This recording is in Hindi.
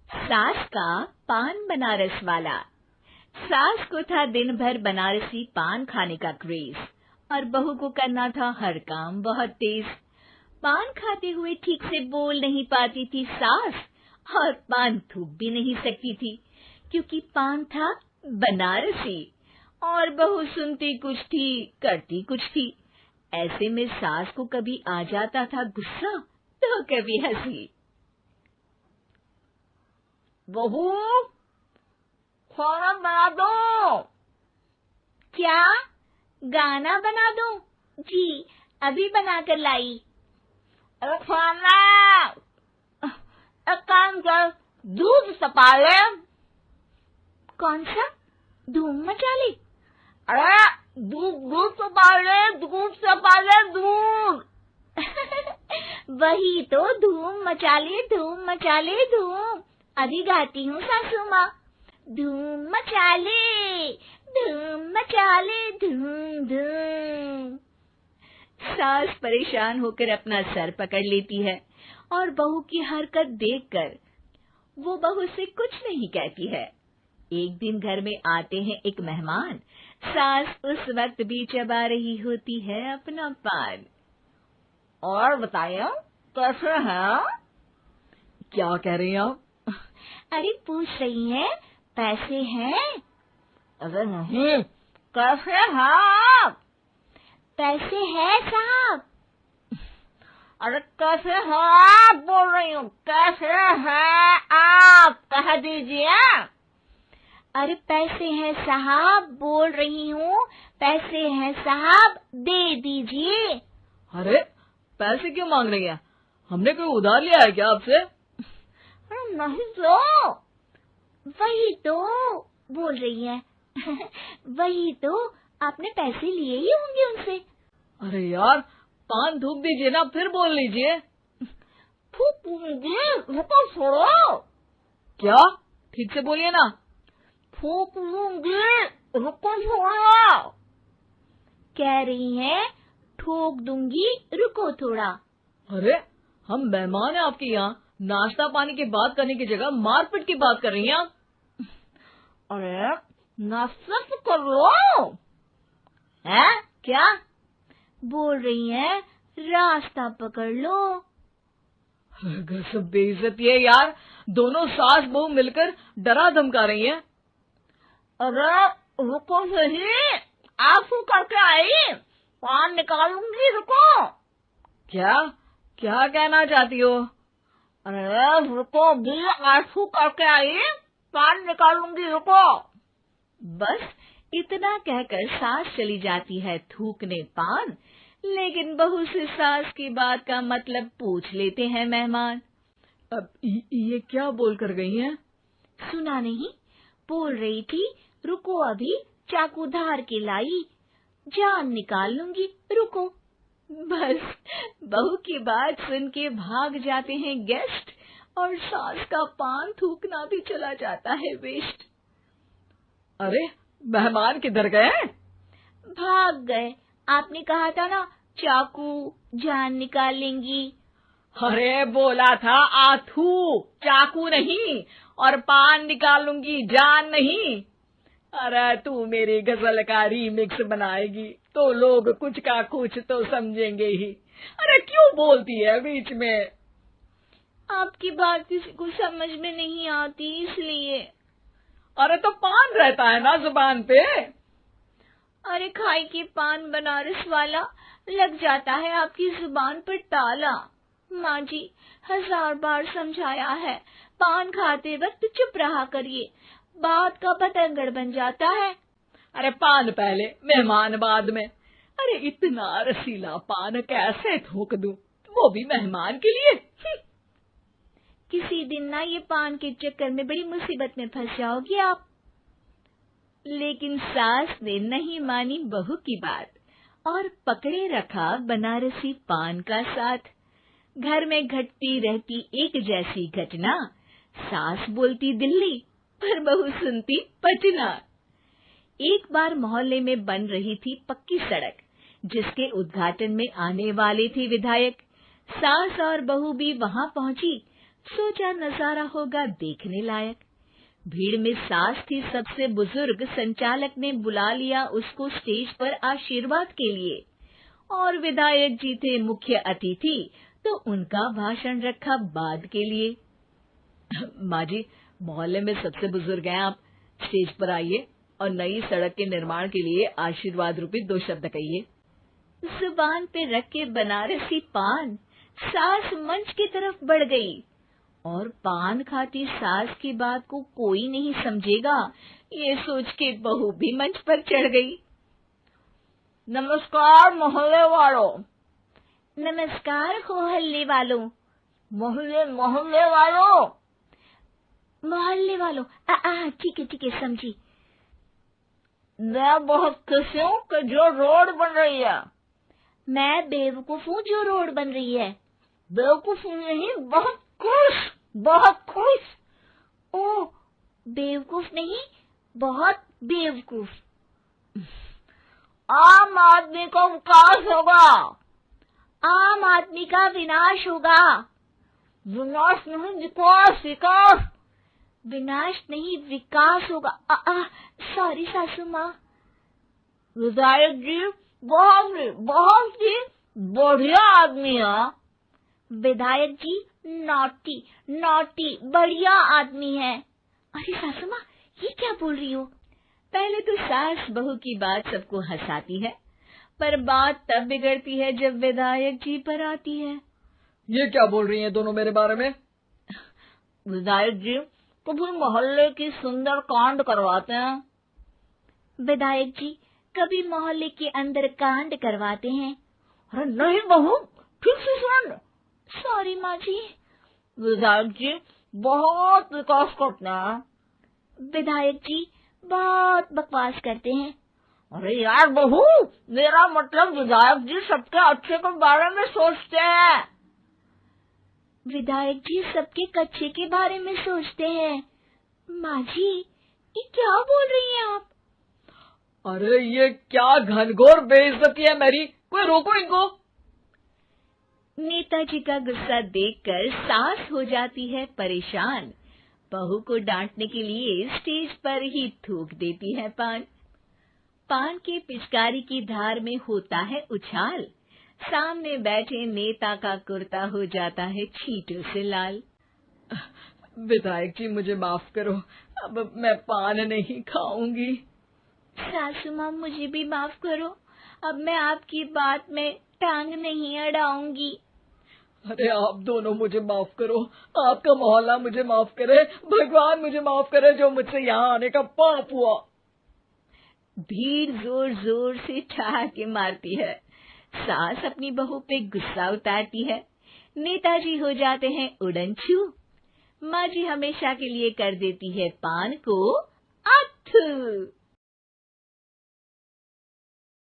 सास का पान बनारस वाला। सास को था दिन भर बनारसी पान खाने का क्रेज और बहू को करना था हर काम बहुत तेज। पान खाते हुए ठीक से बोल नहीं पाती थी सास और पान थूक भी नहीं सकती थी क्योंकि पान था बनारसी और बहू सुनती कुछ थी करती कुछ थी। ऐसे में सास को कभी आ जाता था गुस्सा तो कभी हंसी। बहू, खाना बना दो। क्या? गाना बना दो? जी, अभी बनाकर लाई। अरे खाना, एक काम कर, दूध तपा ले। कौन सा? धूम मचा ले? अरे दूध तपा ले, दूध तपा ले, दूध। वही तो, धूम मचा ले, धूम मचा ले, धूम। अभी गाती हूँ सासू माँ। धूम मचा ले, धूम मचा ले, धूम धूम। सास परेशान होकर अपना सर पकड़ लेती है और बहू की हरकत देखकर वो बहू से कुछ नहीं कहती है। एक दिन घर में आते हैं एक मेहमान। सास उस वक्त भी चबा रही होती है अपना पान। और बताइए, कैसे हैं? क्या कह रही हैं आप? अरे पूछ रही हैं, पैसे हैं? अरे नहीं, कैसे हैं आप? पैसे हैं साहब। अरे कैसे हैं आप बोल रही हूँ, कैसे हैं आप कह दीजिए। अरे पैसे हैं साहब बोल रही हूँ, पैसे हैं साहब दे दीजिए। अरे पैसे क्यों मांग रही हैं? हमने कोई उधार लिया है क्या आपसे? अरे नहीं तो। वही तो बोल रही है। वही तो, आपने पैसे लिए ही होंगे उनसे। अरे यार, पान थूक दीजिए ना, फिर बोल लीजिए। थूकूंगी, रुको छोड़ो। क्या? ठीक से बोलिए ना। थूक लूंगी, रुको छोड़ो। कह रही हैं ठोक दूंगी, रुको थोड़ा। अरे हम मेहमान हैं आपके यहाँ, नाश्ता पानी की बात करने की जगह मारपीट की बात कर रही हैं आप। अरे नाश्ता तो कर लो। है क्या? बोल रही हैं रास्ता पकड़ लो। गजब बेइज्जती है यार, दोनों सास बहू मिलकर डरा धमका रही हैं। अरे रुको सही, आंसू करके आई, पान निकालूंगी, रुको। क्या क्या कहना चाहती हो? अरे रुको भी, आंसू करके आई, पान निकालूंगी, रुको। बस इतना कहकर सास चली जाती है थूकने पान, लेकिन बहू से सास की बात का मतलब पूछ लेते हैं मेहमान। अब ये क्या बोल कर गई हैं? सुना नहीं? बोल रही थी रुको अभी, चाकू धार के लाई, जान निकाल लूंगी, रुको। बस बहू की बात सुन के भाग जाते हैं गेस्ट और सास का पान थूकना भी चला जाता है वेस्ट। अरे मेहमान किधर गए? भाग गए। आपने कहा था ना चाकू जान निकाल लेंगी। अरे बोला था आथू, चाकू नहीं, और पान निकालूंगी, जान नहीं। अरे तू मेरी गजल का रीमिक्स बनाएगी तो लोग कुछ का कुछ तो समझेंगे ही। अरे क्यों बोलती है बीच में? आपकी बात किसी को समझ में नहीं आती इसलिए। अरे तो पान रहता है ना जुबान पे। अरे खाई के पान बनारस वाला, लग जाता है आपकी जुबान पर ताला। माँ जी 1000 बार समझाया है, पान खाते वक्त चुप रहा करिए, बात का बतंगड़ बन जाता है। अरे पान पहले मेहमान बाद में। अरे इतना रसीला पान कैसे थूक दूं, वो भी मेहमान के लिए। किसी दिन ना ये पान के चक्कर में बड़ी मुसीबत में फंस जाओगी आप। लेकिन सास ने नहीं मानी बहू की बात और पकड़े रखा बनारसी पान का साथ। घर में घटती रहती एक जैसी घटना, सास बोलती दिल्ली पर बहू सुनती पटना। एक बार मोहल्ले में बन रही थी पक्की सड़क, जिसके उद्घाटन में आने वाले थे विधायक। सास और बहू भी वहां पहुंची। सोचा नजारा होगा देखने लायक। भीड़ में सास थी सबसे बुजुर्ग। संचालक ने बुला लिया उसको स्टेज पर आशीर्वाद के लिए, और विधायक जी थे मुख्य अतिथि, तो उनका भाषण रखा बाद के लिए। माँ जी, मोहल्ले में सबसे बुजुर्ग हैं आप, स्टेज पर आइए और नई सड़क के निर्माण के लिए आशीर्वाद रूपी 2 शब्द कहिए। जुबान पे रख के बनारसी पान सास मंच की तरफ बढ़ गई, और पान खाती सास की बात को कोई नहीं समझेगा, ये सोच के बहू भी मंच पर चढ़ गई। नमस्कार मोहल्ले वालों। नमस्कार मोहल्ले वालों। मोहल्ले वालों। मोहल्ले वालों, ठीक है समझी। मैं बहुत खुश हूँ कि जो रोड बन रही है। मैं बेवकूफ हूँ जो रोड बन रही है। बेवकूफ नहीं, बहुत खुश। ओह, बेवकूफ नहीं, बहुत बेवकूफ। आम आदमी का विकास होगा। आम आदमी का विनाश होगा। विनाश नहीं, विकास। विनाश नहीं, विकास होगा। सॉरी सासू माँ। विधायक जी बहुत ही बढ़िया आदमी है। विधायक जी नॉटी बढ़िया आदमी है। अरे सासू माँ, ये क्या बोल रही हो? पहले तो सास बहू की बात सबको हंसाती है, पर बात तब बिगड़ती है जब विधायक जी पर आती है। ये क्या बोल रही हैं दोनों मेरे बारे में? विधायक जी कभी मोहल्ले की सुंदर कांड करवाते हैं। विधायक जी कभी मोहल्ले के अंदर कांड करवाते हैं। अरे नहीं बहू, ठीक से सुन। सॉरी माँ जी। विधायक जी बहुत विकास करते हैं। विधायक जी बहुत बकवास करते हैं। अरे यार बहू, मेरा मतलब विधायक जी सबके अच्छे के बारे में सोचते हैं। विधायक जी सबके कच्चे के बारे में सोचते हैं। माँ जी, ये क्या बोल रही हैं आप? अरे ये क्या घनघोर बेइज्जती है मेरी, कोई रोको इनको। नेताजी का गुस्सा देखकर सास हो जाती है परेशान। बहू को डांटने के लिए स्टेज पर ही थूक देती है पान की पिचकारी की धार में होता है उछाल। सामने बैठे नेता का कुर्ता हो जाता है छींटों से लाल। विधायक जी मुझे माफ करो, अब मैं पान नहीं खाऊंगी। सासू माँ मुझे भी माफ करो, अब मैं आपकी बात में टांग नहीं अड़ाऊंगी। अरे आप दोनों मुझे माफ करो, आपका मोहल्ला मुझे माफ करे, भगवान मुझे माफ करे जो मुझसे यहाँ आने का पाप हुआ। भीड़ जोर जोर से ठहाके मारती है। सास अपनी बहू पे गुस्सा उतारती है। नेताजी हो जाते हैं उड़नछू। माँ जी हमेशा के लिए कर देती है पान को अथू।